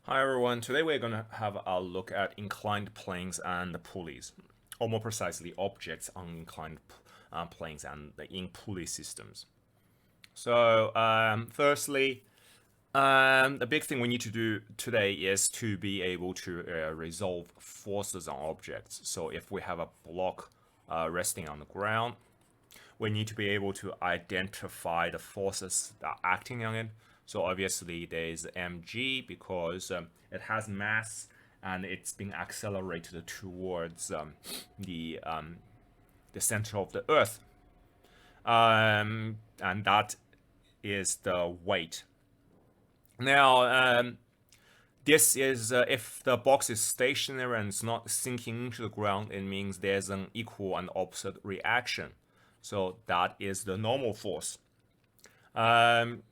Hi everyone, today we're going to have a look at inclined planes and pulleys, or more precisely objects on inclined planes and in pulley systems. So firstly, the big thing we need to do today is to be able to resolve forces on objects. So if we have a block resting on the ground, we need to be able to identify the forces that are acting on it. So obviously there's mg because it has mass and it's being accelerated towards the center of the Earth, and that is the weight. Now, this is if the box is stationary and it's not sinking into the ground, it means there's an equal and opposite reaction. So that is the normal force. Um,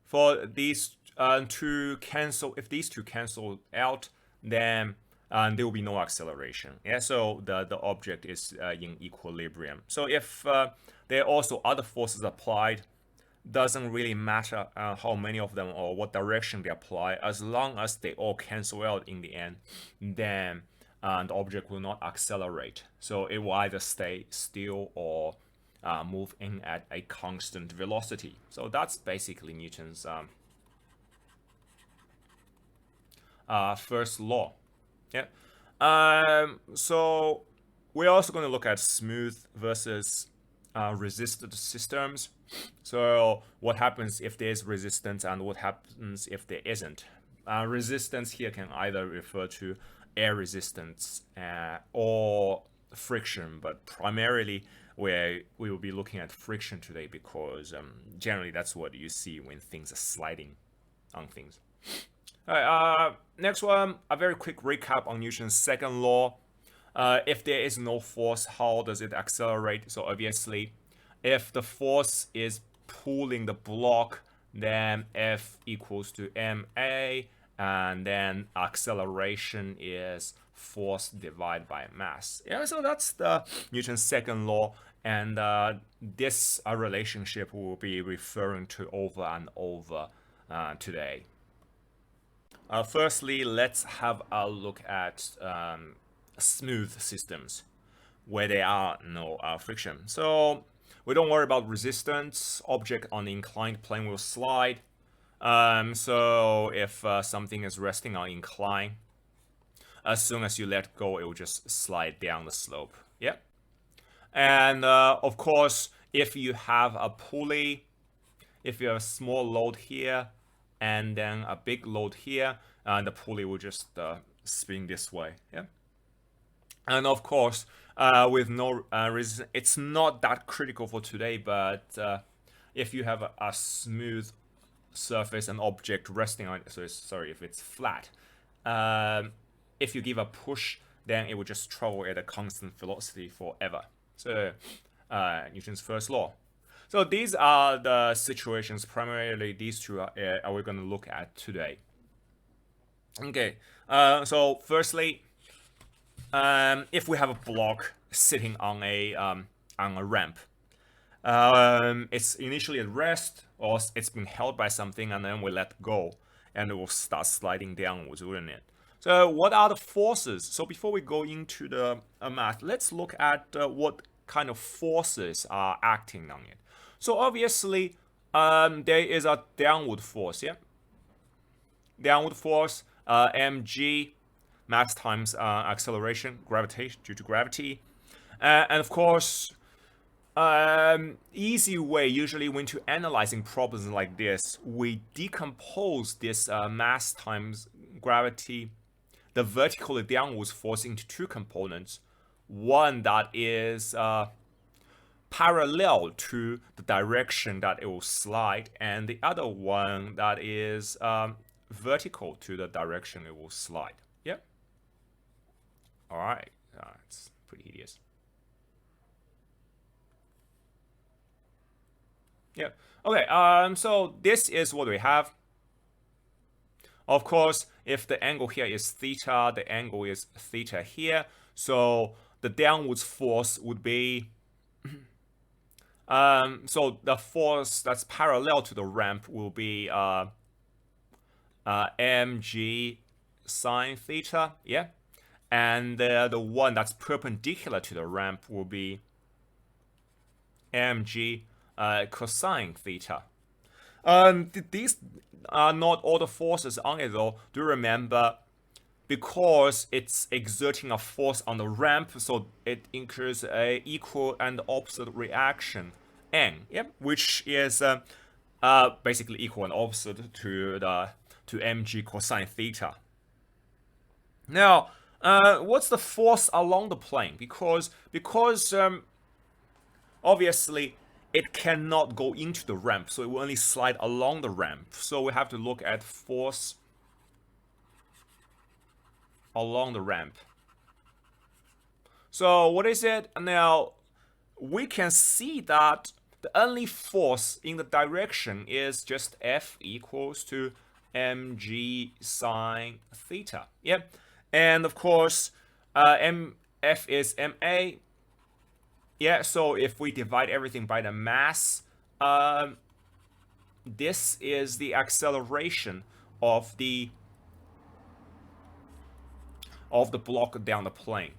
for these to cancel, if these two cancel out, then there will be no acceleration. Yeah, so the object is in equilibrium. So if there are also other forces applied, doesn't really matter how many of them or what direction they apply, as long as they all cancel out in the end, then the object will not accelerate. So it will either stay still or move in at a constant velocity. So that's basically Newton's first law. Yeah. So we're also going to look at smooth versus resisted systems. So what happens if there's resistance and what happens if there isn't? Resistance here can either refer to air resistance or friction, but primarily we will be looking at friction today because generally that's what you see when things are sliding on things. All right, next one, a very quick recap on Newton's second law. If there is no force, how does it accelerate? So obviously, if the force is pulling the block, then F equals to ma, and then acceleration is force divided by mass. Yeah, so that's the Newton's second law, and this relationship we'll be referring to over and over today. Firstly, let's have a look at smooth systems where there are no friction. So we don't worry about resistance. Object on the inclined plane will slide. So if something is resting on incline, as soon as you let go, it will just slide down the slope. Yeah. And of course, if you have a pulley, if you have a small load here and then a big load here, the pulley will just spin this way. Yeah. And of course, with no resistance, it's not that critical for today, but if you have a smooth surface, an object resting on it, so sorry, if it's flat, if you give a push, then it will just travel at a constant velocity forever. So Newton's first law. So these are the situations, primarily these two are we're going to look at today. Okay, so firstly, if we have a block sitting on a ramp, it's initially at rest or it's been held by something, and then we let go, and it will start sliding downwards, wouldn't it? So what are the forces? So before we go into the math, let's look at what kind of forces are acting on it. So obviously, there is a downward force, yeah? Downward force, mg, mass times acceleration, gravitation due to gravity. And of course, easy way, usually when to analyzing problems like this, we decompose this mass times gravity, the vertically downwards force, into two components. One that is parallel to the direction that it will slide, and the other one that is vertical to the direction it will slide. Yep. All right. It's pretty hideous. Yeah. Okay. So this is what we have. Of course, if the angle here is theta, the angle is theta here. So the downwards force would be so the force that's parallel to the ramp will be mg sine theta, yeah, and the one that's perpendicular to the ramp will be mg cosine theta. These are not all the forces on it though. Do remember, because it's exerting a force on the ramp, so it incurs a equal and opposite reaction, N, yep, which is basically equal and opposite to mg cosine theta. Now, what's the force along the plane? Because obviously it cannot go into the ramp, so it will only slide along the ramp. So we have to look at force along the ramp. So what is it? Now, we can see that the only force in the direction is just F equals to mg sine theta. Yep. And of course, F is ma. Yeah, so if we divide everything by the mass, this is the acceleration of the block down the plane.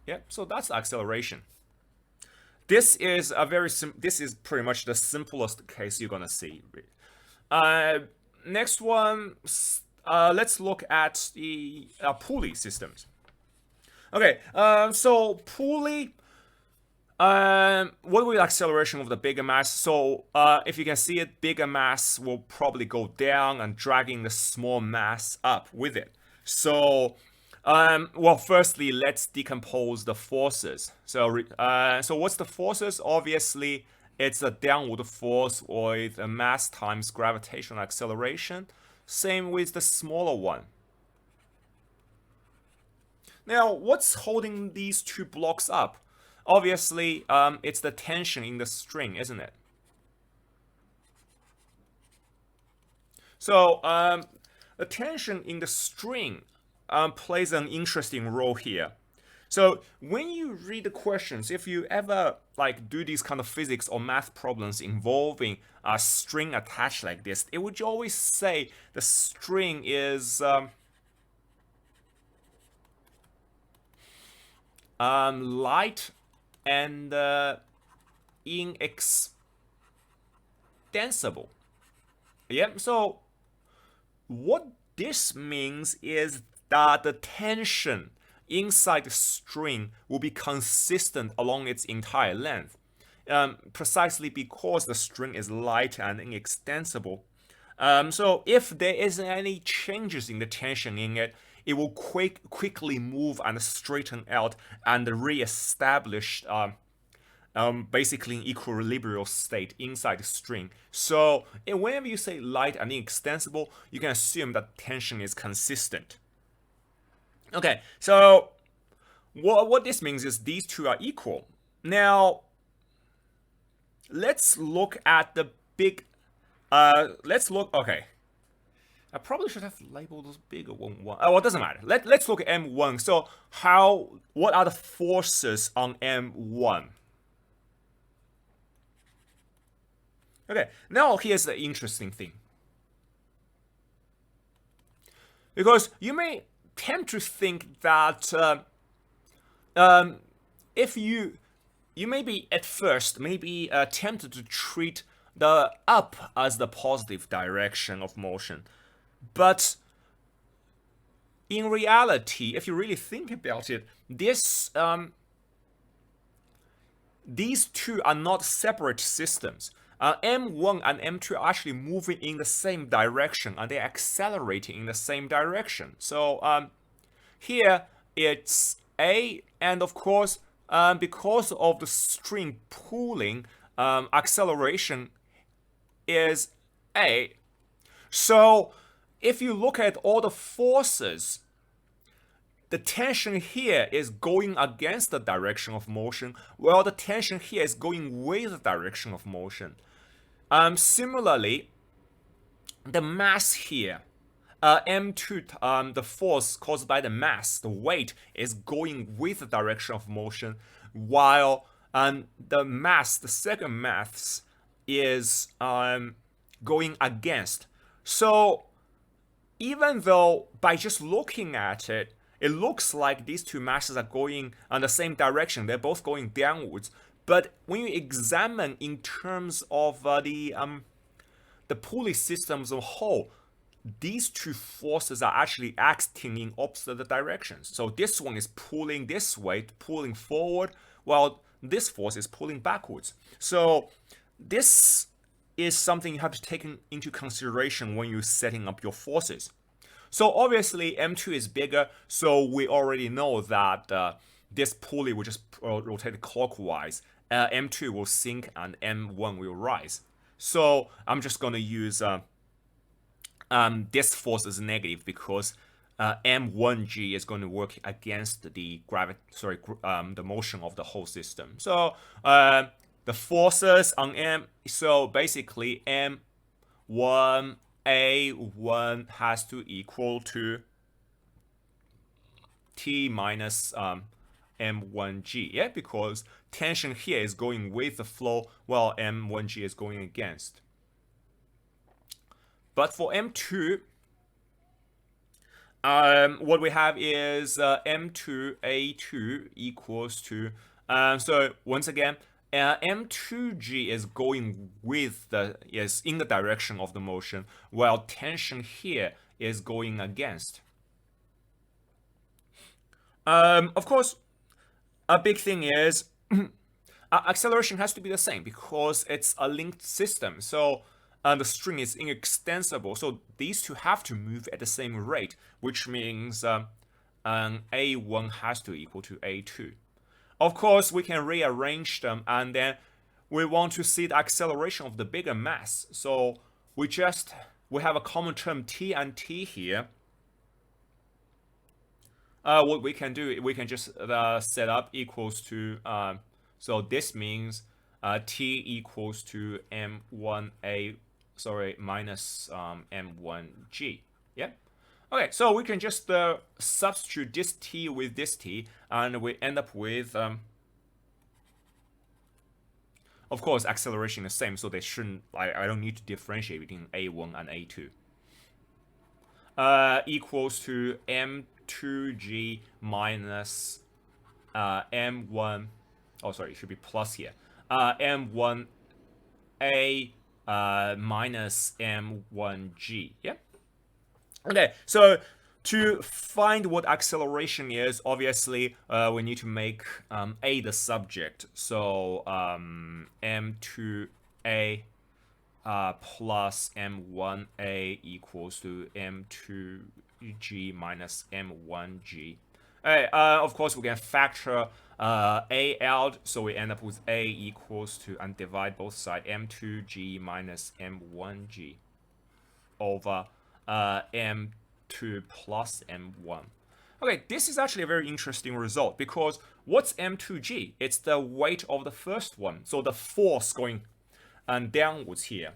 Yeah, so that's the acceleration. This is this is pretty much the simplest case you're gonna see. Next one, let's look at the pulley systems. Okay, so pulley. What will the acceleration of the bigger mass? So if you can see it, bigger mass will probably go down and dragging the small mass up with it. So well, firstly, let's decompose the forces. So what's the forces? Obviously, it's a downward force with a mass times gravitational acceleration. Same with the smaller one. Now, what's holding these two blocks up? Obviously, it's the tension in the string, isn't it? So the tension in the string plays an interesting role here. So when you read the questions, if you ever like do these kind of physics or math problems involving a string attached like this, it would always say the string is light and inextensible. Yep. So what this means is that the tension inside the string will be consistent along its entire length, precisely because the string is light and inextensible. So if there isn't any changes in the tension in it, it will quickly move and straighten out and re-establish basically an equilibrium state inside the string. So whenever you say light and inextensible, you can assume that tension is consistent. Okay, so what this means is these two are equal. Now, let's look at the big, okay. I probably should have labeled this bigger one. Oh, well, it doesn't matter. Let's look at M1. So what are the forces on M1? Okay, now here's the interesting thing. Because you may tend to think that if you may be at first tempted to treat the up as the positive direction of motion. But in reality, if you really think about it, these two are not separate systems. M1 and M2 are actually moving in the same direction and they're accelerating in the same direction. So here it's A, and of course, because of the string pulling, acceleration is A. So if you look at all the forces, the tension here is going against the direction of motion, while the tension here is going with the direction of motion. Similarly, the mass here, M2, the force caused by the mass, the weight, is going with the direction of motion, while the mass, the second mass, is going against. So even though by just looking at it, it looks like these two masses are going in the same direction. They're both going downwards. But when you examine in terms of the pulley system as a whole, these two forces are actually acting in opposite directions. So this one is pulling this way, pulling forward, while this force is pulling backwards. So this is something you have to take into consideration when you're setting up your forces. So obviously M2 is bigger, so we already know that this pulley will just rotate clockwise. M2 will sink and M1 will rise. So I'm just going to use this force is negative because M1G is going to work against the the motion of the whole system. So the forces on M, so basically M1A1 has to equal to T minus M1G, yeah, because tension here is going with the flow while M1G is going against. But for M2, what we have is M2A2 equals to, so once again, M2G is going with is in the direction of the motion, while tension here is going against. Of course, a big thing is acceleration has to be the same because it's a linked system. So the string is inextensible. So these two have to move at the same rate, which means A1 has to equal to A2. Of course, we can rearrange them, and then we want to see the acceleration of the bigger mass. So we have a common term T and T here. What we can do, we can just set up equals to, so this means T equals to M1A, minus M1G. Yeah. Okay, so we can just substitute this T with this T, and we end up with, of course, acceleration is the same, so they shouldn't, I don't need to differentiate between A1 and A2. Equals to M2G minus M1, oh sorry, it should be plus here, M1A minus M1G, yeah? Okay, so to find what acceleration is, obviously, we need to make A the subject. So M2A plus M1A equals to M2G minus M1G. Of course, we can factor A out, so we end up with A equals to, and divide both sides, M2G minus M1G over M2 plus M1. Okay, this is actually a very interesting result because what's M2G? It's the weight of the first one, so the force going downwards here.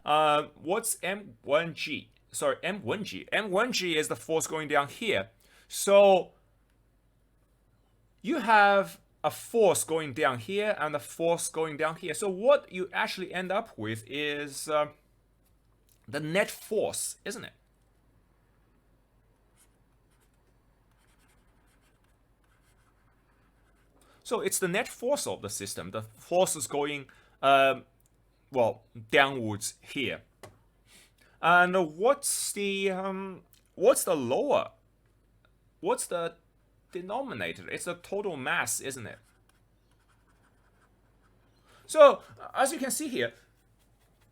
What's M1G? Sorry, M1G. M1G is the force going down here. So you have a force going down here and a force going down here. So what you actually end up with is the net force, isn't it? So it's the net force of the system. The force is going, well, downwards here. And what's the lower? What's the denominator? It's the total mass, isn't it? So as you can see here,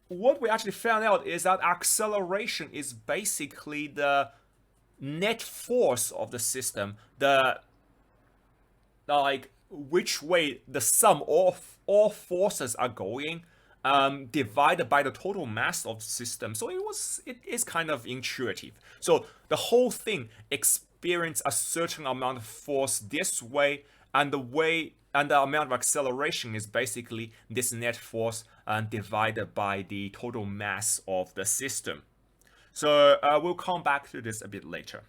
what we actually found out is that acceleration is basically the net force of the system, like which way the sum of all forces are going, divided by the total mass of the system. So it is kind of intuitive. So the whole thing experiences a certain amount of force this way, and the amount of acceleration is basically this net force divided by the total mass of the system. So we'll come back to this a bit later.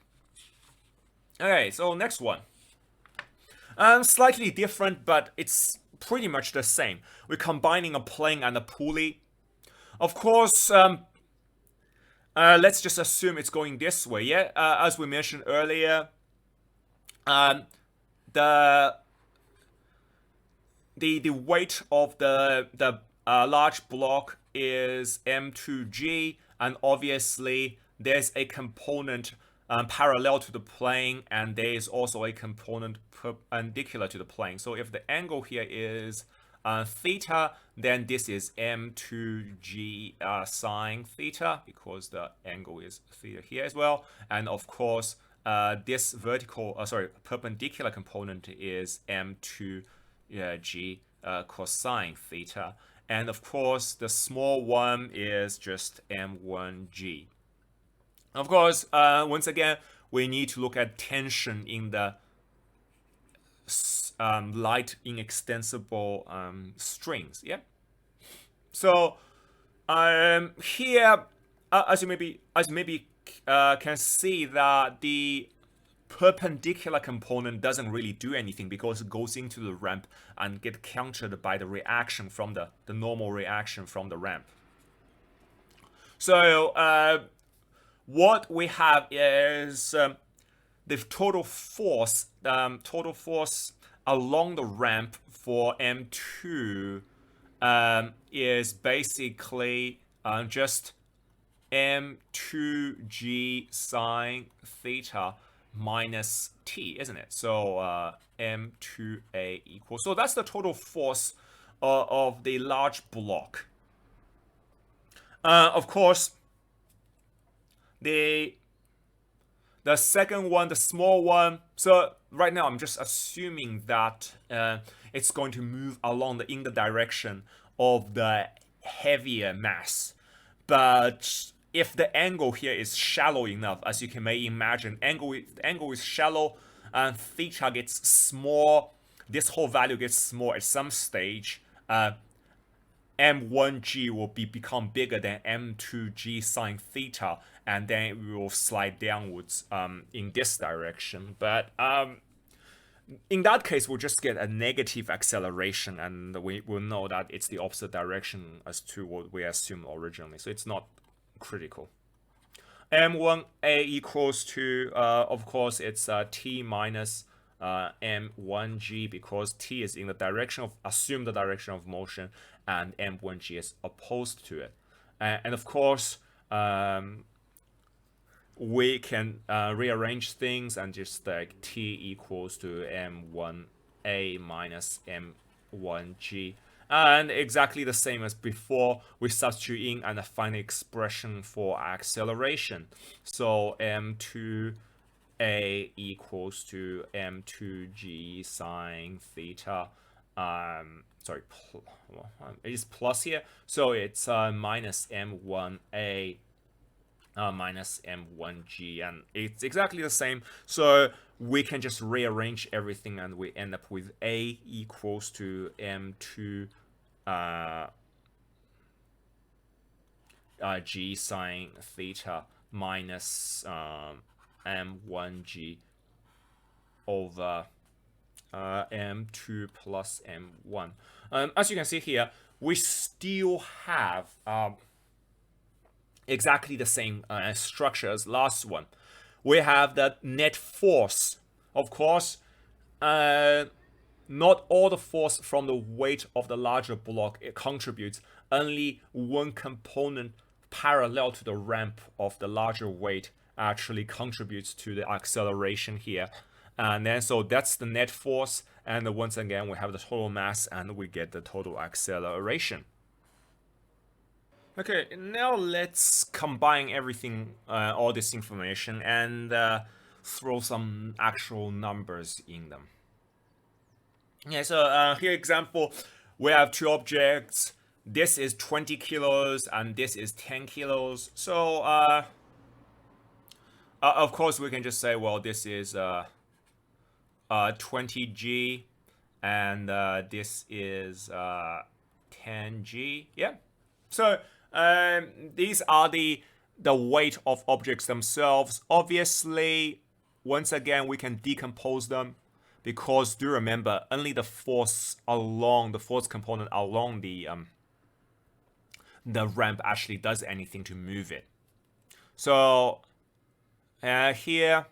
Okay, so next one. Slightly different, but it's pretty much the same. We're combining a plane and a pulley. Of course, let's just assume it's going this way. Yeah, as we mentioned earlier, um, the the weight of the large block is m2g, and obviously there's a component parallel to the plane, and there is also a component perpendicular to the plane. So if the angle here is theta, then this is m2g sine theta, because the angle is theta here as well. And of course, this perpendicular component is m2 g cosine theta. And of course, the small one is just m1g. Of course, once again, we need to look at tension in the light inextensible strings. Yeah. So here, as you maybe can see, that the perpendicular component doesn't really do anything because it goes into the ramp and get countered by the reaction from the normal reaction from the ramp. So what we have is the total force along the ramp for M2 is basically just m2g sine theta minus t, isn't it? So m2a equals, so that's the total force of the large block. Of course, the second one, the small one, so right now I'm just assuming that it's going to move along in the direction of the heavier mass. But if the angle here is shallow enough, as you may imagine, the angle is shallow and theta gets small, this whole value gets small at some stage, m1g will become bigger than m2g sine theta, and then it will slide downwards in this direction. But in that case, we'll just get a negative acceleration, and we will know that it's the opposite direction as to what we assumed originally. So it's not critical. m1a equals to, of course, it's t minus m1g, because t is in the direction of, assume the direction of motion, and m1g is opposed to it. And of course, we can rearrange things and just like t equals to m1a minus m1g. And exactly the same as before, we substitute in and find the expression for acceleration. So m2a equals to m2g sine theta. Sorry, it is plus here. So it's minus m1a minus m1g, and it's exactly the same. So we can just rearrange everything, and we end up with a equals to m2 g sine theta minus m1g over m2 plus m1. As you can see here, we still have exactly the same structure as last one. We have the net force. Of course, not all the force from the weight of the larger block it contributes. Only one component parallel to the ramp of the larger weight actually contributes to the acceleration here. And then so that's the net force, and once again we have the total mass, and we get the total acceleration. Okay, now let's combine everything, all this information, and throw some actual numbers in them. Yeah, so here example, we have two objects. This is 20 kilos and this is 10 kilos. So of course we can just say, well, this is 20g and this is 10g. Yeah. So these are the weight of objects themselves. Obviously, once again, we can decompose them, because do remember, only the force component along the ramp actually does anything to move it. So here,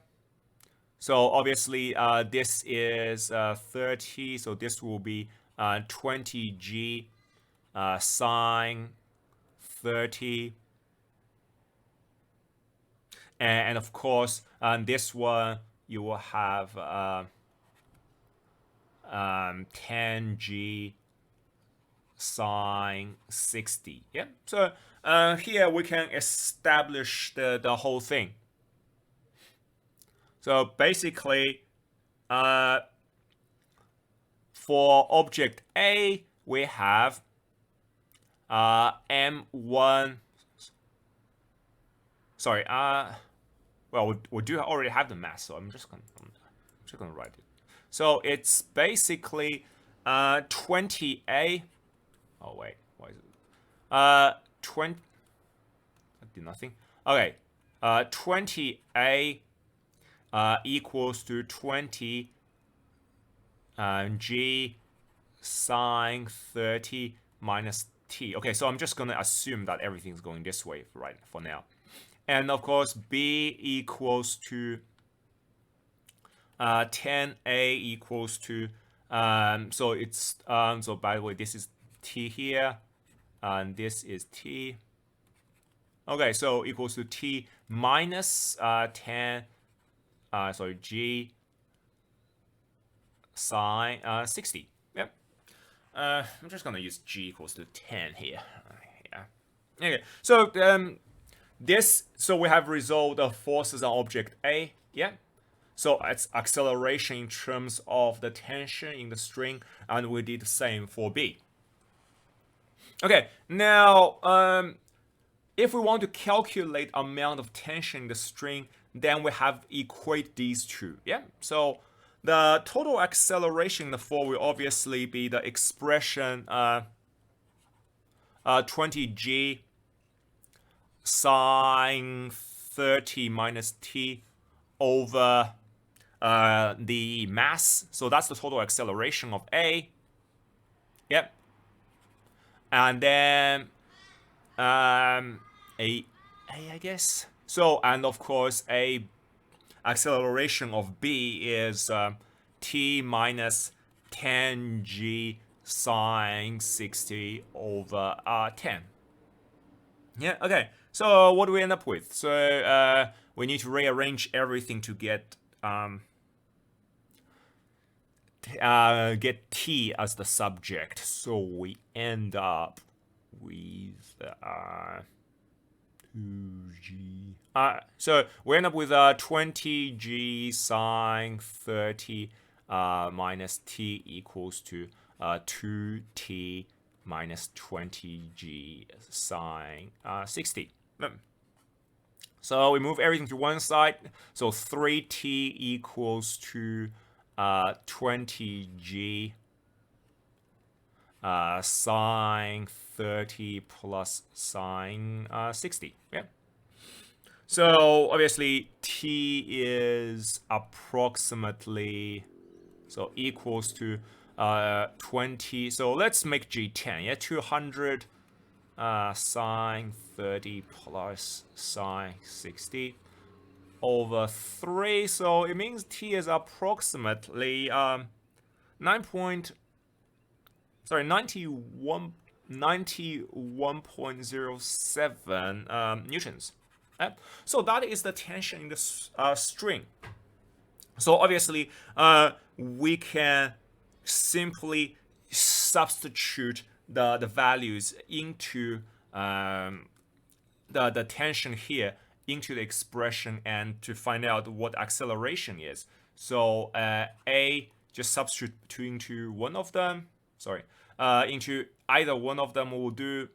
so obviously this is 30, so this will be 20g sine 30. And of course, this one you will have 10g sine 60. Yeah. So here we can establish the whole thing. So basically, for object A, we have m1. Sorry. Well, we do already have the mass, so I'm just gonna write it. So it's basically 20a. Oh wait, why is it? 20. I did nothing. Okay, 20a equals to 20 g sine 30 minus t. Okay, so I'm just gonna assume that everything's going this way for now. And of course, b equals to 10a equals to so it's so by the way, this is t here, and this is t. Okay, so equals to t minus 10 sorry, g sine 60. Yep. I'm just gonna use g equals to 10 here. Yeah. Okay. So so we have resolved the forces on object A. Yeah. So it's acceleration in terms of the tension in the string, and we did the same for B. Okay, now if we want to calculate amount of tension in the string, then we have equate these two. Yeah, so the total acceleration in the fall will obviously be the expression 20g sine 30 minus t over the mass. So that's the total acceleration of A. Yep. And then I guess. So, and of course, a acceleration of B is t minus 10g sine 60 over 10. Yeah, okay. So what do we end up with? So we need to rearrange everything to get t as the subject. So we end up with 2g. So we end up with 20g sine 30 minus t equals to 2t minus 20g sine 60. So we move everything to one side. So 3t equals to 20g sine 30 plus sine 60. Yeah. So obviously t is approximately equals to 20. So let's make g 10. Yeah, 200 sine 30 plus sine 60 over 3. So it means t is approximately 91.07 newtons. So that is the tension in the string. So obviously we can simply substitute the values into the tension here into the expression and to find out what acceleration is. So A, just substitute into one of them. Sorry, into either one of them will do.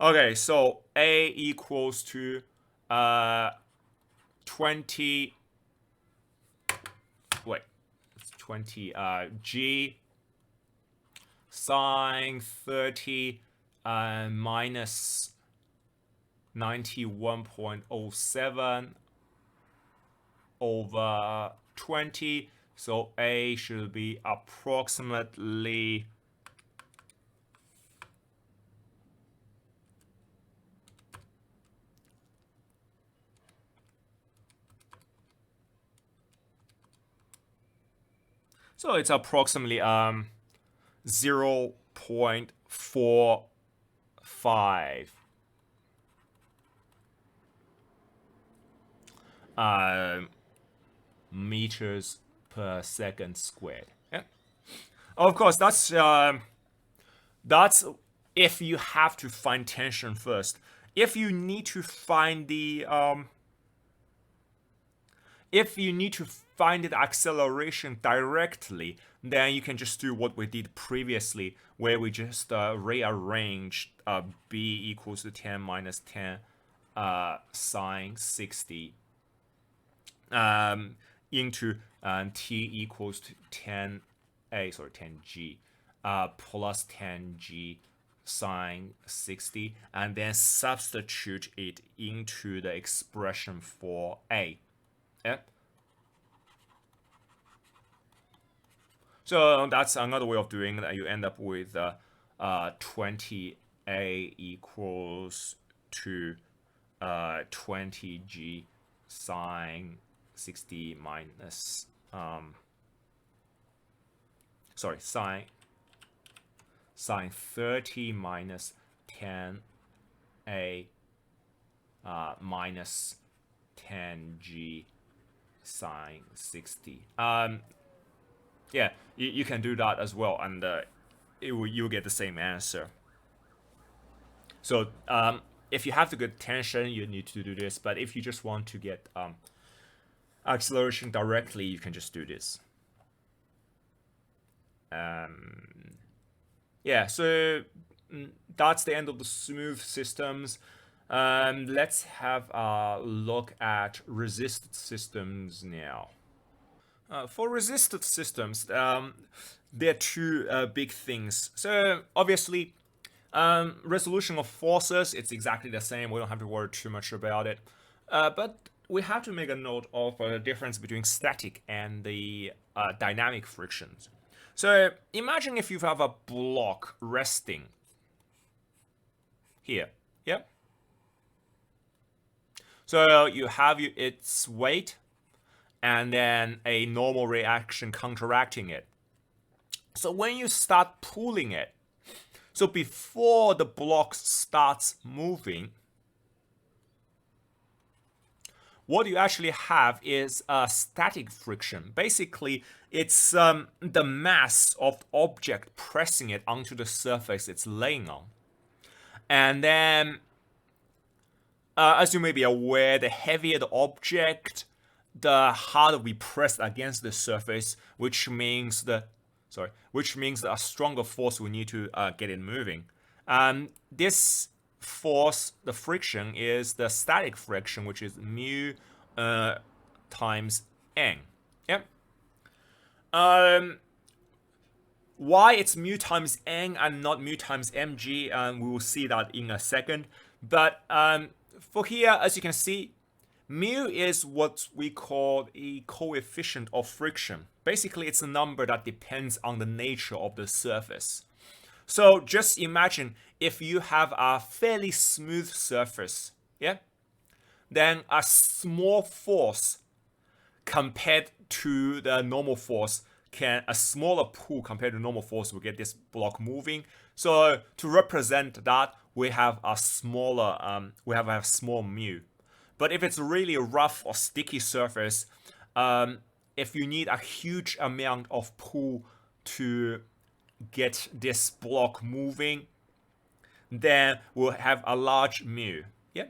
Okay, so A equals to 20. Wait, it's 20 g sine 30 minus 91.07 over 20. So A should be approximately So it's approximately 0.45 meters per second squared. Yeah. Of course, that's if you have to find tension first. If you need to find the if you need to find the acceleration directly, then you can just do what we did previously, where we just rearranged b equals to 10 minus 10 sine 60 into t equals to 10g plus 10g sine 60, and then substitute it into the expression for a. Yeah? So that's another way of doing that. You end up with 20a equals to 20g sine 60 minus sine 30 minus 10a minus 10g sine 60. Yeah, you can do that as well, and you'll get the same answer. So if you have to get tension, you need to do this. But if you just want to get acceleration directly, you can just do this. Yeah, so that's the end of the smooth systems. Let's have a look at resisted systems now. For resisted systems, there are two big things. So obviously, resolution of forces, it's exactly the same. We don't have to worry too much about it. But we have to make a note of the difference between static and the dynamic frictions. So imagine if you have a block resting here. Yep. So you have its weight and then a normal reaction counteracting it. So when you start pulling it, so before the block starts moving, what you actually have is a static friction. Basically, it's the mass of the object pressing it onto the surface it's laying on. And then, as you may be aware, the heavier the object, the harder we press against the surface, which means a stronger force we need to get it moving. This force, the friction, is the static friction, which is mu times n. Yep. Why it's mu times n and not mu times mg, we will see that in a second. But for here, as you can see, mu is what we call a coefficient of friction. Basically, it's a number that depends on the nature of the surface. So just imagine if you have a fairly smooth surface, yeah, then a small force compared to the normal force a smaller pull compared to normal force will get this block moving. So to represent that, we have a smaller, we have a small mu. But if it's really a rough or sticky surface, if you need a huge amount of pull to get this block moving, then we'll have a large mu. Yeah.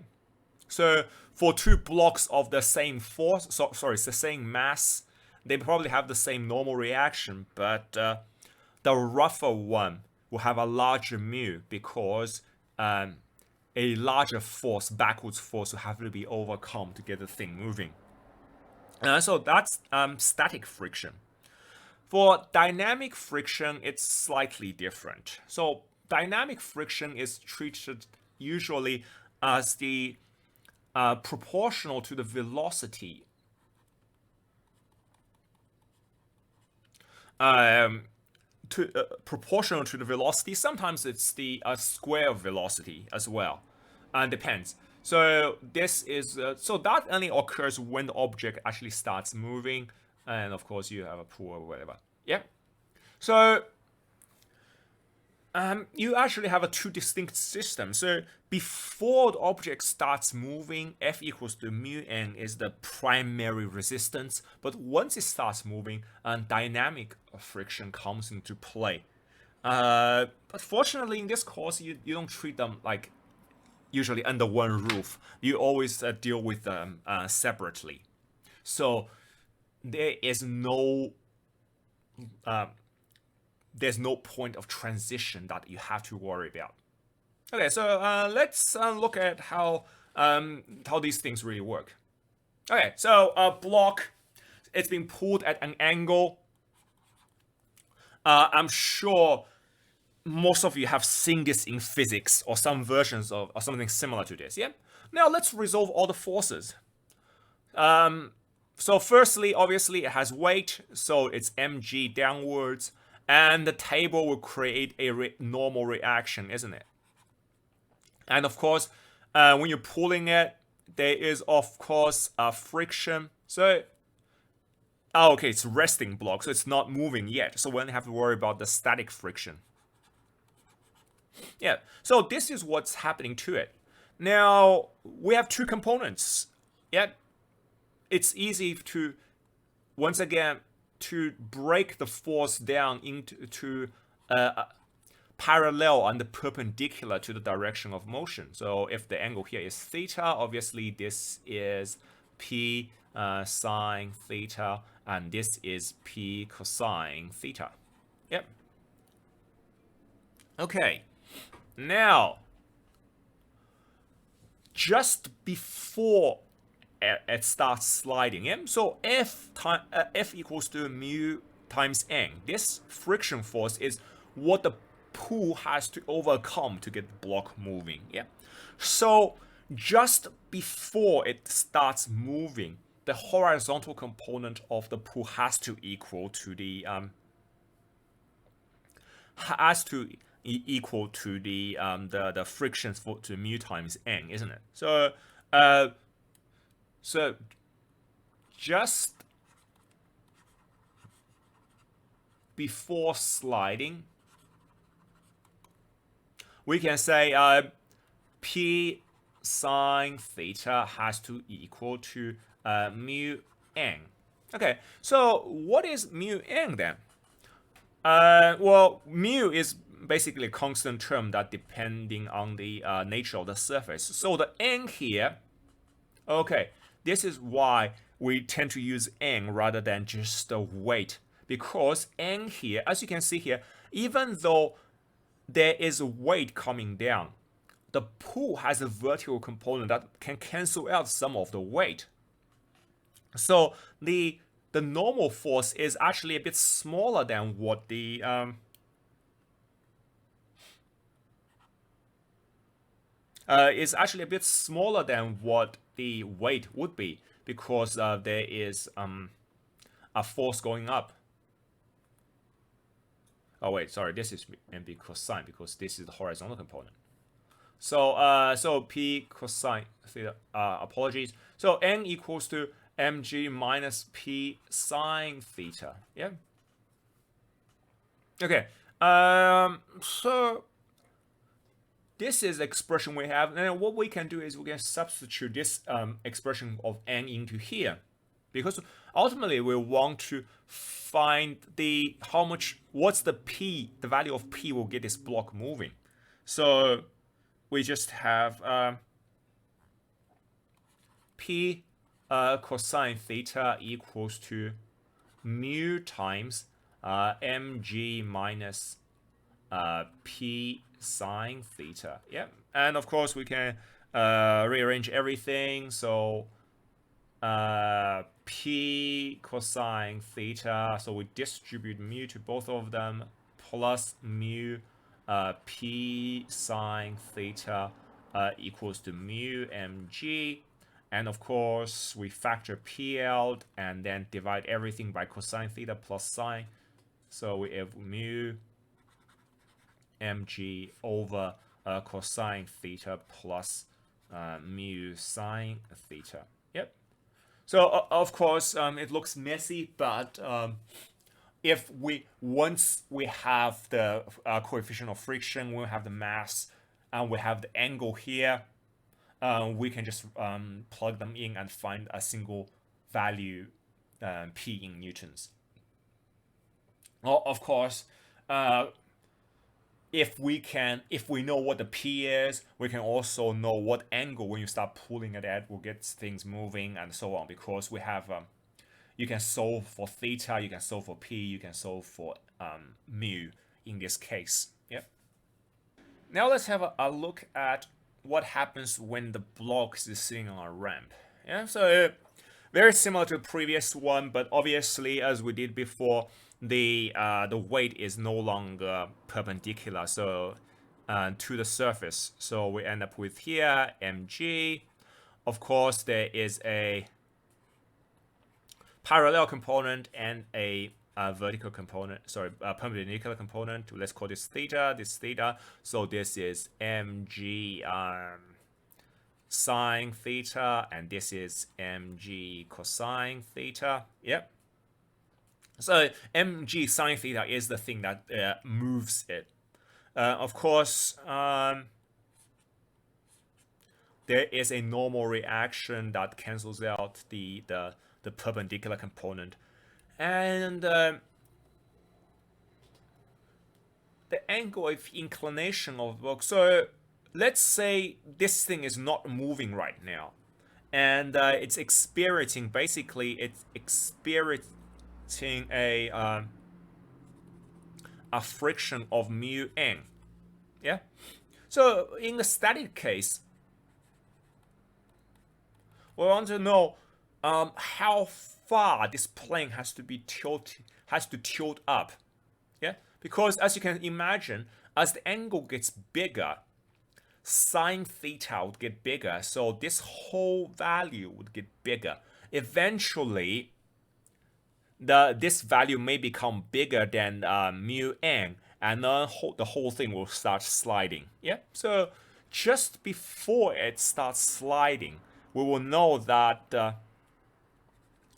So for two blocks of the same force, it's the same mass, they probably have the same normal reaction, but the rougher one will have a larger mu because a larger force, backwards force, will have to be overcome to get the thing moving. So that's static friction. For dynamic friction, it's slightly different. So dynamic friction is treated usually as the proportional to the velocity. Proportional to the velocity. Sometimes it's the square of velocity as well. Depends. So this is so that only occurs when the object actually starts moving, and of course you have a pull or whatever. Yep. So you actually have a two distinct systems. So before the object starts moving, F equals to mu n is the primary resistance. But once it starts moving, dynamic friction comes into play. But fortunately, in this course, you don't treat them like usually under one roof. You always deal with them separately. So there is no there's no point of transition that you have to worry about. Okay, so let's look at how these things really work. Okay, so a block, it's been pulled at an angle. I'm sure most of you have seen this in physics or some versions of or something similar to this. Yeah. Now let's resolve all the forces. So firstly, obviously it has weight, so it's mg downwards, and the table will create a normal reaction, isn't it? And of course, when you're pulling it, there is of course a friction. So, okay, it's resting block, so it's not moving yet. So we don't have to worry about the static friction. Yeah. So this is what's happening to it. Now we have two components. Yeah. It's easy to, once again, to break the force down into parallel and perpendicular to the direction of motion. So if the angle here is theta, obviously this is p sine theta, and this is p cosine theta. Yep. Okay. Now, just before it starts sliding, yeah? So F equals to mu times n. This friction force is what the pull has to overcome to get the block moving. Yeah. So just before it starts moving, the horizontal component of the pull has to equal to the the friction for to mu times n, isn't it? So so just before sliding, we can say p sine theta has to equal to mu n. Okay, so what is mu n then? Well, mu is basically a constant term that depending on the nature of the surface. So the n here, okay, this is why we tend to use n rather than just the weight, because n here, as you can see here, even though there is a weight coming down, the pull has a vertical component that can cancel out some of the weight. So the normal force is actually a bit smaller than what the is actually a bit smaller than what the weight would be, because there is a force going up. Oh wait, sorry, this is mb cosine because this is the horizontal component. So so p cosine theta. Apologies. So n equals to mg minus p sine theta. Yeah. Okay. So this is the expression we have, and what we can do is we can substitute this expression of n into here, because ultimately we want to find the what's the p, the value of p will get this block moving. So we just have p cosine theta equals to mu times mg minus p sine theta. Yeah, and of course we can rearrange everything. So p cosine theta, so we distribute mu to both of them, plus mu p sine theta equals to mu mg, and of course we factor p out and then divide everything by cosine theta plus sine, so we have mu mg over cosine theta plus mu sine theta. Yep. So of course it looks messy, but if once we have the coefficient of friction, we have the mass, and we have the angle here, we can just plug them in and find a single value P in newtons. Well, of course, if we know what the P is, we can also know what angle when you start pulling at it will get things moving and so on, because we have you can solve for theta, you can solve for P, you can solve for mu in this case. Yep. Now let's have a look at what happens when the block is sitting on a ramp. Yeah, so very similar to the previous one, but obviously, as we did before, the weight is no longer perpendicular to the surface. So we end up with here mg. Of course, there is a parallel component and a vertical component, sorry, perpendicular component. Let's call this theta, So this is mg sine theta, and this is mg cosine theta. Yep. So mg sine theta is the thing that moves it. Of course, there is a normal reaction that cancels out the perpendicular component, and the angle of inclination of the work. So let's say this thing is not moving right now, and it's experiencing a friction of mu n. Yeah. So in the static case, we want to know how far this plane has to tilt up. Yeah, because as you can imagine, as the angle gets bigger, sine theta would get bigger, so this whole value would get bigger. Eventually, this value may become bigger than mu n, and then the whole thing will start sliding. Yeah, so just before it starts sliding, we will know that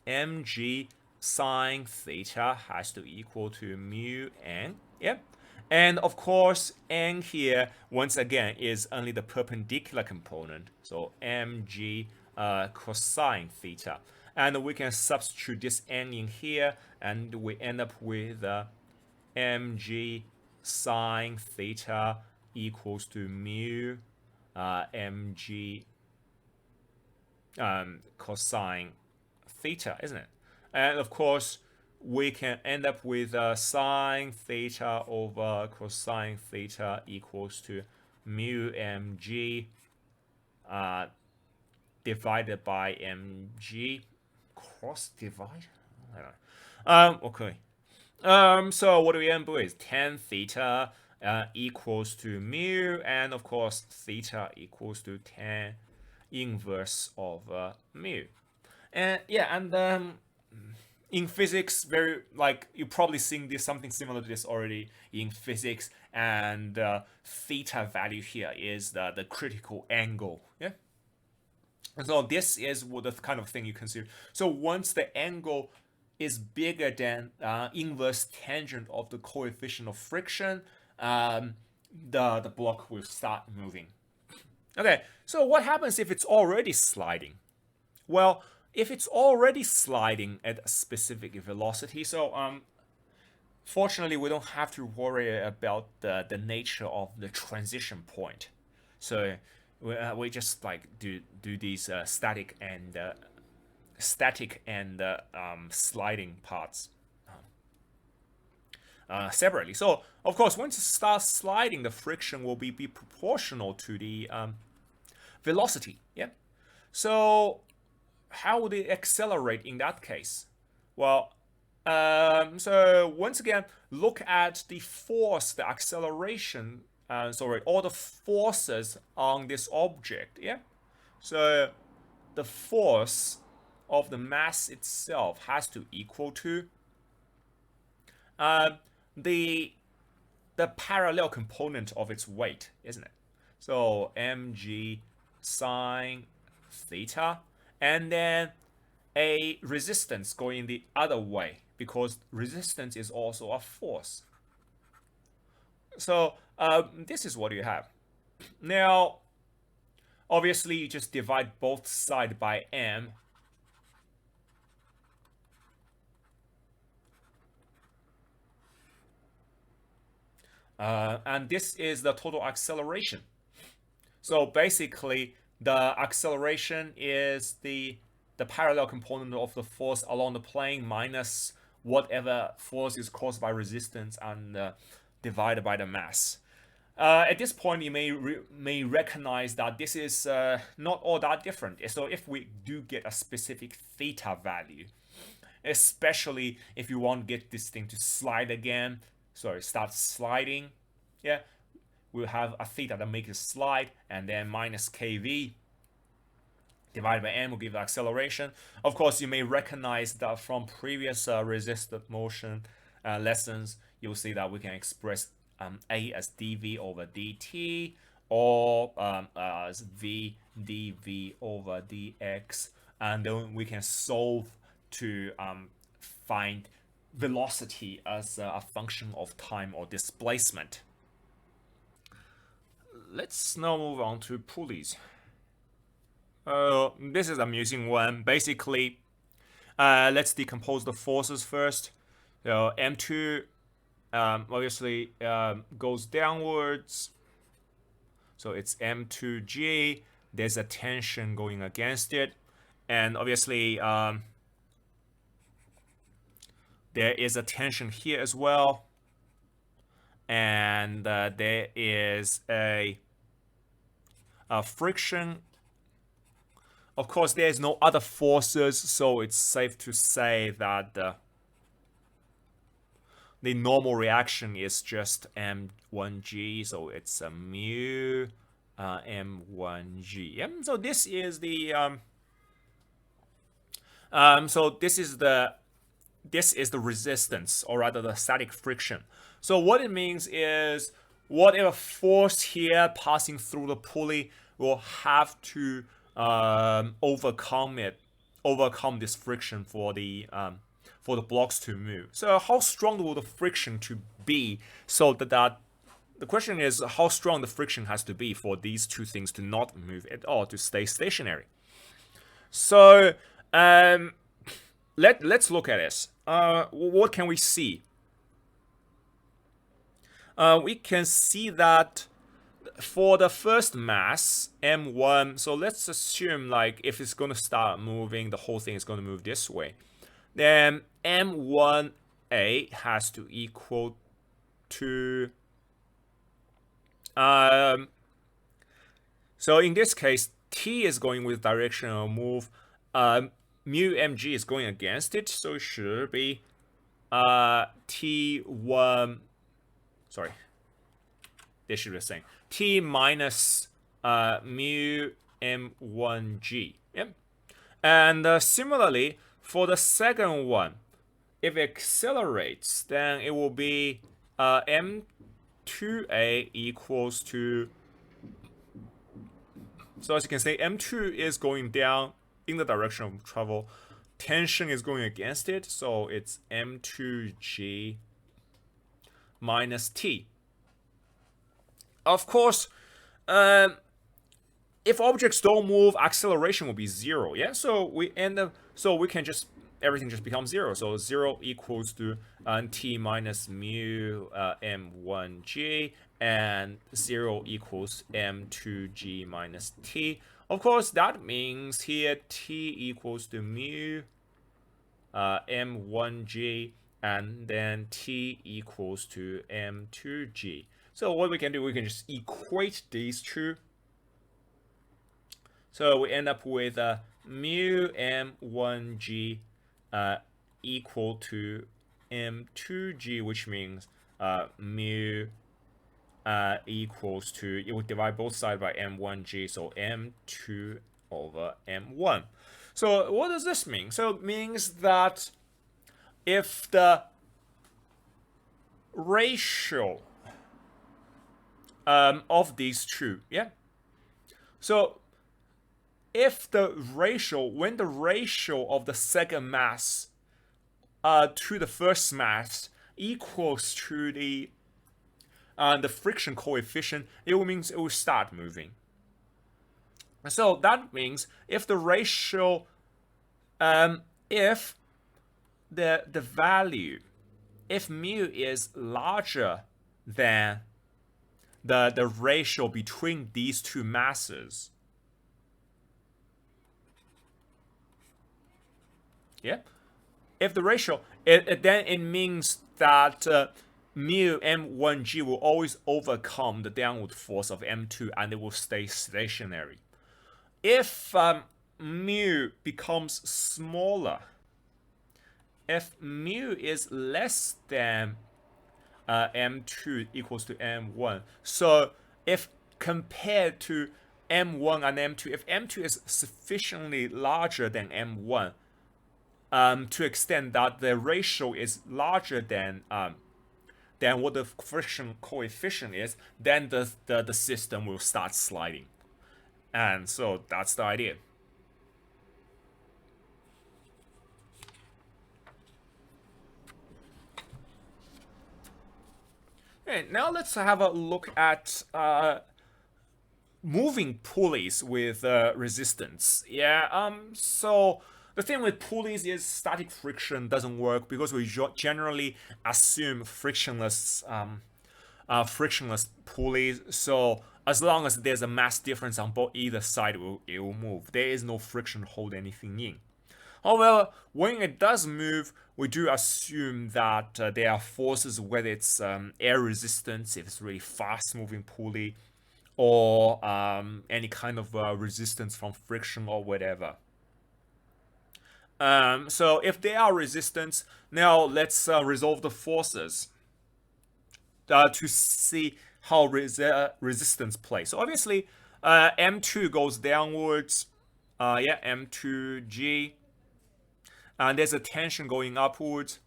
mg sine theta has to equal to mu n. Yeah, and of course n here once again is only the perpendicular component, so mg cosine theta, and we can substitute this n in here, and we end up with mg sine theta equals to mu mg cosine theta, isn't it? And of course, we can end up with sine theta over cosine theta equals to mu mg divided by mg cross divide. I don't know. Okay. So what do we end up with? Tan theta equals to mu, and of course theta equals to tan inverse of mu. And yeah, and in physics, very you've probably seen this something similar to this already in physics, and theta value here is the critical angle. Yeah. So this is the kind of thing you consider. So once the angle is bigger than inverse tangent of the coefficient of friction, the block will start moving. Okay, so what happens if it's already sliding? Well, if it's already sliding at a specific velocity, so fortunately we don't have to worry about the nature of the transition point. So we just do these static and sliding parts separately. So of course, once it starts sliding, the friction will be proportional to the velocity. Yeah. So how would it accelerate in that case? Well, so once again, look at the force, the acceleration, all the forces on this object. Yeah. So the force of the mass itself has to equal to the parallel component of its weight, isn't it? So mg sine theta, and then a resistance going the other way, because resistance is also a force. So this is what you have. Now, obviously, you just divide both sides by m. And this is the total acceleration. So basically, the acceleration is the parallel component of the force along the plane minus whatever force is caused by resistance and divided by the mass. At this point, you may recognize that this is not all that different. So if we do get a specific theta value, especially if you want to get this thing to slide again, sorry, start sliding, yeah, we'll have a theta that makes it slide, and then minus kv divided by m will give the acceleration. Of course, you may recognize that from previous resisted motion lessons, you'll see that we can express a as dv over dt, or as v dv over dx, and then we can solve to find velocity as a function of time or displacement. Let's now move on to pulleys. This is an amusing one. Basically, let's decompose the forces first. So M2 obviously goes downwards. So it's M2G. There's a tension going against it. And obviously, there is a tension here as well. And there is a friction. Of course, there's no other forces, so it's safe to say that the normal reaction is just m1g, so it's a mu m1g. Yeah? So this is the this is the resistance, or rather the static friction. So what it means is whatever force here passing through the pulley will have to overcome this friction for the blocks to move. So how strong will the friction to be? So that the question is how strong the friction has to be for these two things to not move at all, to stay stationary. So let's look at this. What can we see? We can see that for the first mass, m1, so let's assume like if it's going to start moving, the whole thing is going to move this way. Then m1a has to equal to so in this case, t is going with directional move, mu mg is going against it, so it should be t1, sorry, this should be the same, t minus mu m1g. Yep. And similarly, for the second one, if it accelerates, then it will be m2a equals to, so as you can see, m2 is going down in the direction of travel. Tension is going against it, so it's m2g minus t. Of course, if objects don't move, acceleration will be 0. Yeah, so we end up, so we can just, everything just becomes 0. So 0 equals to t minus mu m1g, and 0 equals m2g minus t. Of course, that means here t equals to mu m1g, and then t equals to m2g. So what we can do, we can just equate these two. So we end up with mu m1g equal to m2g, which means mu equals to, it would divide both sides by m1g, so m2 over m1. So what does this mean? So it means that if the ratio of these two, yeah, so if the ratio, when the ratio of the second mass to the first mass equals to the friction coefficient, it means it will start moving. So that means if the ratio, if the value, if mu is larger than the ratio between these two masses, yeah, if the ratio, then it means that mu m1g will always overcome the downward force of m2 and it will stay stationary. If mu becomes smaller, if mu is less than m2 equals to m1, so if compared to m1 and m2, if m2 is sufficiently larger than m1, to extent that the ratio is larger than what the friction coefficient is, then the system will start sliding. And so that's the idea. Okay, now let's have a look at moving pulleys with resistance. Yeah. So the thing with pulleys is static friction doesn't work because we generally assume frictionless pulleys. So as long as there's a mass difference on both either side, it will move. There is no friction to hold anything in. However, when it does move, we do assume that there are forces, whether it's air resistance, if it's really fast-moving pulley, or any kind of resistance from friction or whatever. So if there are resistance, now let's resolve the forces to see how resistance plays. So obviously, M2 goes downwards. M2G. And there's a tension going upwards.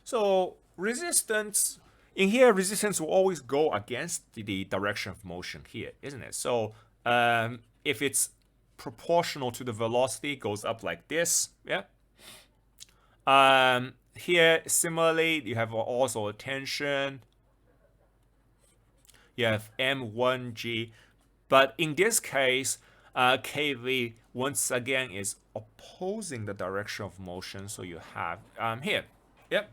So resistance, in here, resistance will always go against the direction of motion here, isn't it? So if it's proportional to the velocity, it goes up like this, yeah? Here, similarly, you have also a tension. You have M1G. But in this case, KV, once again, is opposing the direction of motion. So you have here. Yep.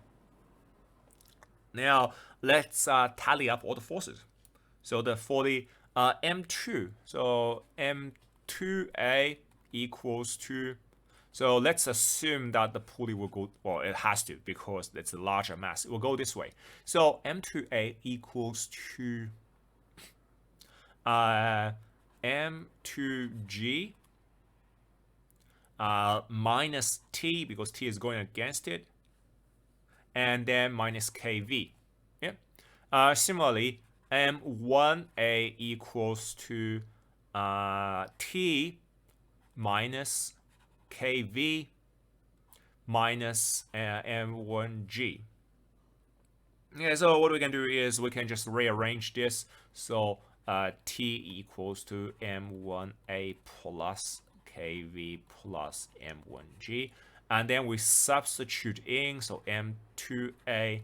Now, let's tally up all the forces. So for the M2, so M2A equals to, so let's assume that the pulley will go, well, it has to because it's a larger mass. It will go this way. So M2A equals to M2G minus T, because T is going against it, and then minus KV. Yeah. Similarly, M1A equals to T minus KV minus M1G. Yeah, so what we can do is we can just rearrange this. So T equals to M1A plus KV plus M1G. And then we substitute in, so M2A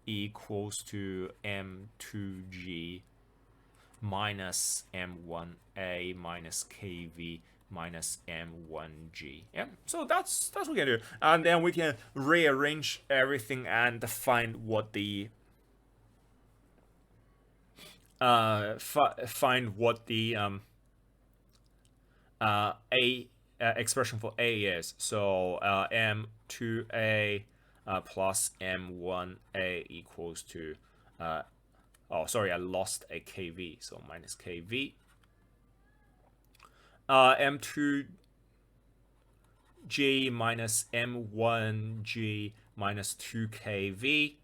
equals to M2G minus M1A minus KV minus M1G. Yeah, so that's what we can do. And then we can rearrange everything and find what the expression for A is. So M2A plus M1A equals to oh, sorry, I lost a KV, so minus KV. M2G minus M1G minus 2KV.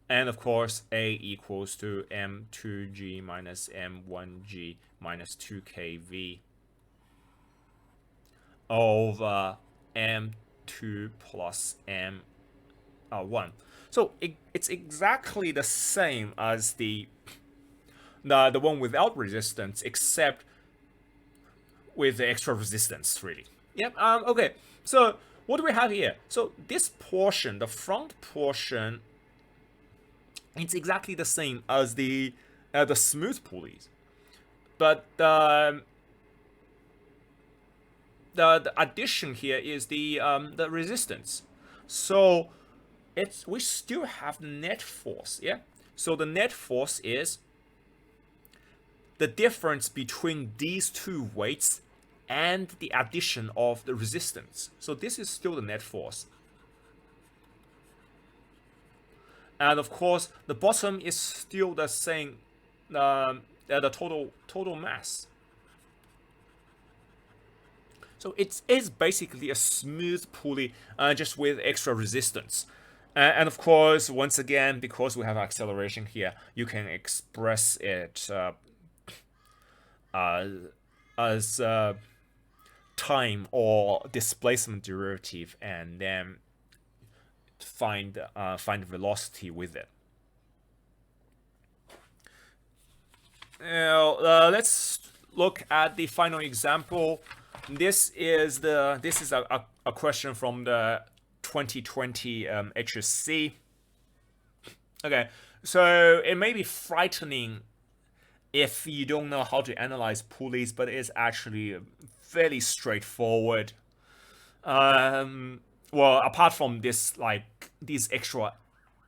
And of course, A equals to M2G minus M1G minus 2KV over M2 plus M1. So it's exactly the same as the one without resistance, except with the extra resistance, really. Yep. Okay. So what do we have here? So this portion, the front portion, it's exactly the same as the smooth pulleys, but the addition here is the resistance. So we still have the net force, yeah. So the net force is the difference between these two weights and the addition of the resistance. So this is still the net force. And of course, the bottom is still the same, the total mass. So it is basically a smooth pulley, just with extra resistance. And of course, once again, because we have acceleration here, you can express it as time or displacement derivative, and then find velocity with it. Now let's look at the final example. This is a question from the 2020 HSC. Okay, so it may be frightening if you don't know how to analyze pulleys, but it's actually fairly straightforward. Well, apart from this, like these extra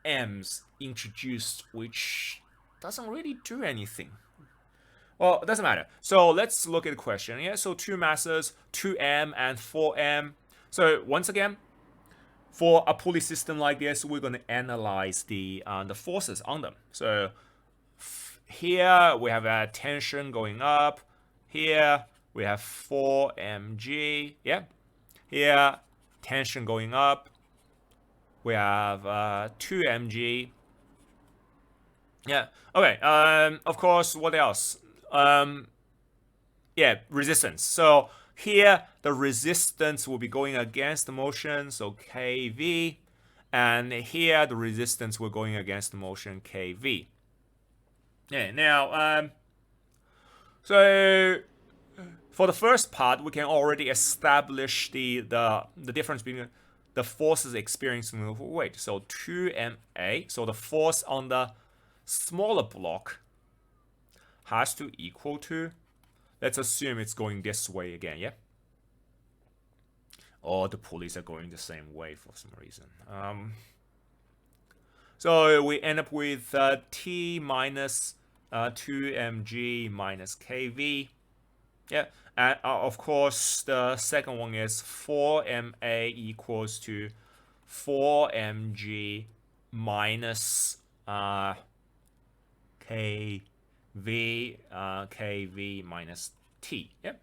m's introduced, which doesn't really do anything. Well, it doesn't matter. So let's look at the question. Yeah, so two masses, 2m and 4m. So once again, for a pulley system like this, we're going to analyze the forces on them. So here we have a tension going up. Here we have 4mg. Yeah. Here, tension going up. We have 2mg. Yeah. Okay. Of course, what else? Yeah, resistance. So here, the resistance will be going against the motion, so kV. And here, the resistance will going against the motion, kV. Yeah, now, so for the first part, we can already establish the difference between the forces experienced in the weight. So 2ma, so the force on the smaller block has to equal to, let's assume it's going this way again, yeah? Or the pulleys are going the same way for some reason. So we end up with T minus 2mg minus kV. Yeah, and of course the second one is 4ma equals to 4mg minus kV minus T. Yeah.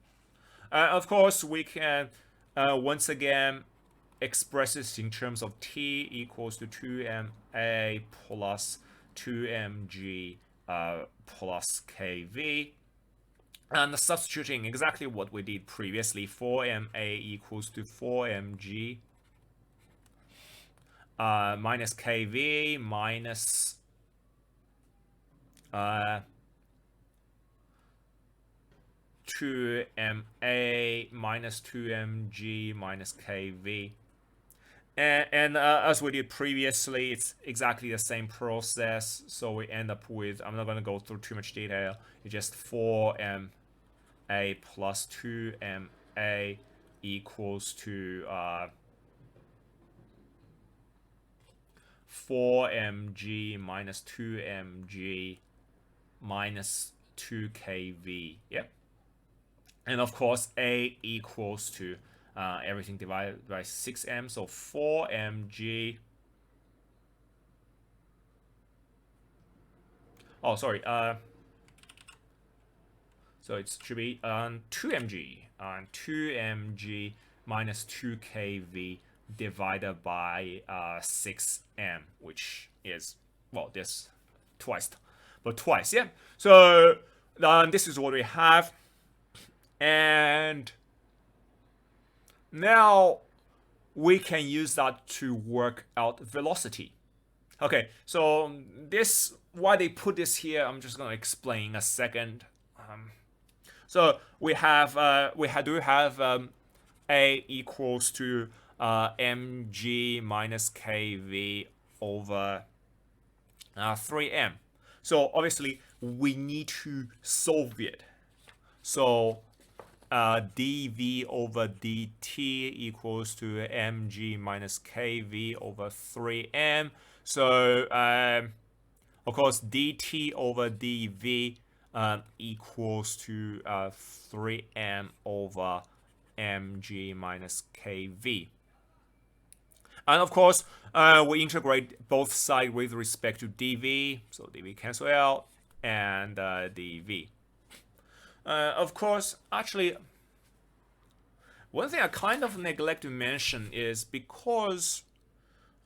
Of course, we can once again express this in terms of T equals to 2ma plus 2mg plus kV. And substituting exactly what we did previously, 4ma equals to 4mg minus kV minus 2ma minus 2mg minus kV. And as we did previously, it's exactly the same process. So we end up with, I'm not going to go through too much detail, it's just 4ma plus 2ma equals to 4mg minus 2mg minus 2kV. Yep. And of course, A equals to everything divided by 6m, so 4mg. Oh, sorry. So it should be 2mg, 2mg minus 2kV divided by 6m, which is, well, this twice, yeah. So this is what we have, and now we can use that to work out velocity. Okay, so why they put this here, I'm just going to explain in a second. So we do have a equals to mg minus kv over 3m. So obviously we need to solve it. So dv over dt equals to mg minus kv over 3m. So of course dt over dv equals to 3m over mg minus kv. And of course, we integrate both sides with respect to dv. So dv cancel out and dv. Of course, actually, one thing I kind of neglect to mention is because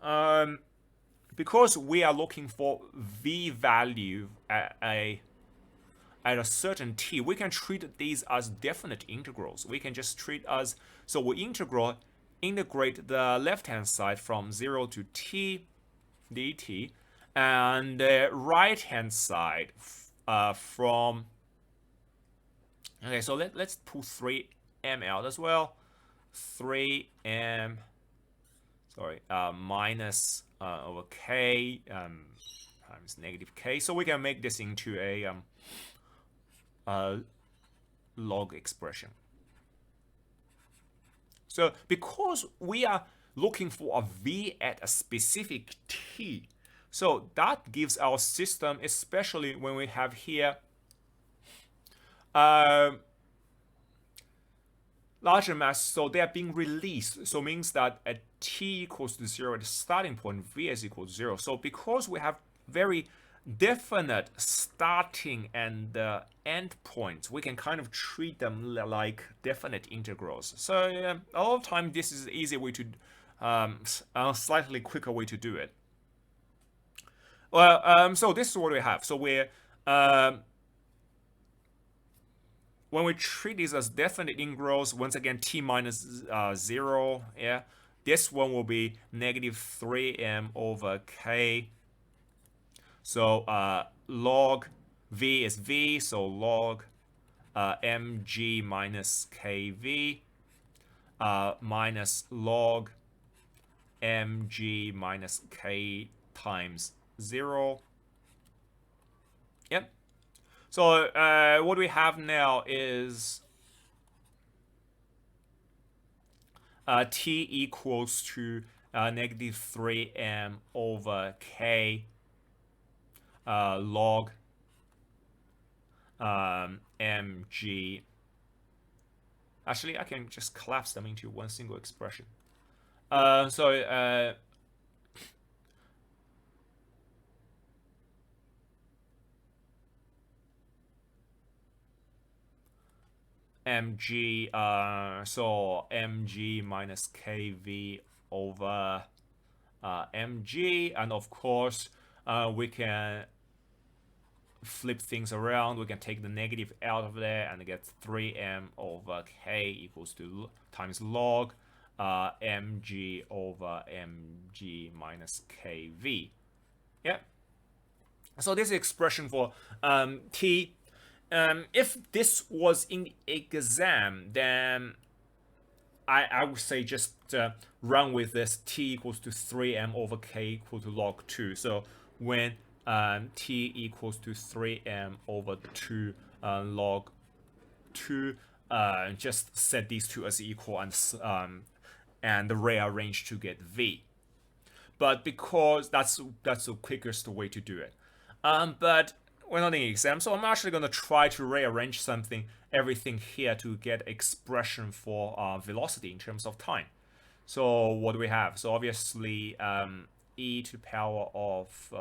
we are looking for v value at a certain t, we can treat these as definite integrals. We can just treat as, so we integrate the left-hand side from 0 to t dt, and the right-hand side from, okay, so let's pull 3m out as well. 3m, sorry, minus over k times negative k. So we can make this into a log expression. So because we are looking for a v at a specific t, so that gives our system, especially when we have here larger mass, so they are being released. So it means that at t equals to 0, at the starting point, v is equal to 0. So because we have very definite starting and end points, we can kind of treat them like definite integrals. So a lot of time this is an easy way to, a slightly quicker way to do it. Well, so this is what we have. So we're when we treat these as definite integrals, once again t minus 0, yeah, this one will be negative 3m over k. So log v is v, so log mg minus kv minus log mg minus k times 0. Yep. So what we have now is t equals to negative 3m over k log mg. Actually, I can just collapse them into one single expression. So mg, so mg minus kv over mg, and of course we can flip things around. We can take the negative out of there and get 3m over k equals to times log mg over mg minus kv. Yeah. So this is expression for t. If this was in the exam, then I would say just run with this t equals to 3m over k equal to log 2. So when t equals to 3m over 2 log 2, just set these two as equal and rearrange to get v. But because that's the quickest way to do it. But we're not in exam, so I'm actually going to try to rearrange everything here to get expression for velocity in terms of time. So what do we have? So obviously e to the power of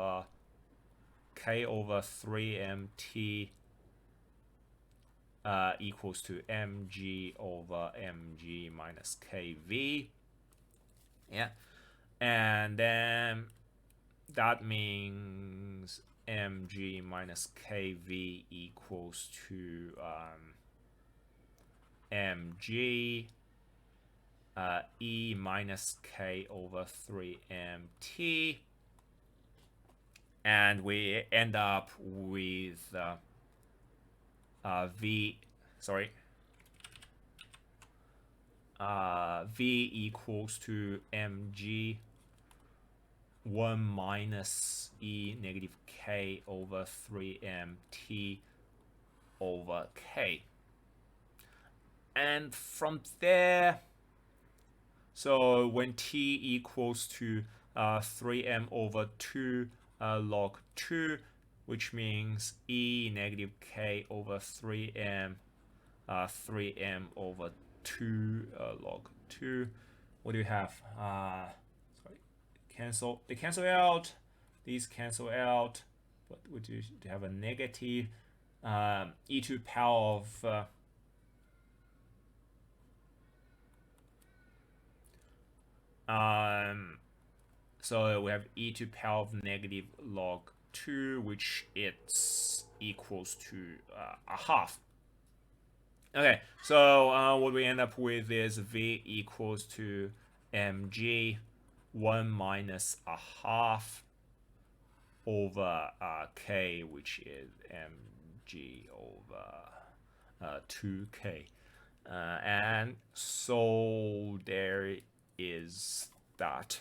k over 3mt equals to mg over mg minus kv. Yeah, and then that means mg minus kv equals to mg e minus k over 3mt, and we end up with v sorry, v equals to mg 1 minus e negative k over 3m t over k. And from there, so when t equals to 3m over 2 log 2, which means e negative k over 3m 3m over 2 log 2. What do you have? Sorry, they cancel out. These cancel out. But we do have a negative e to the power of so we have e to the power of negative log 2, which it's equals to a half. Okay, so what we end up with is v equals to mg 1 minus a half over k, which is mg over 2k. And so there is that.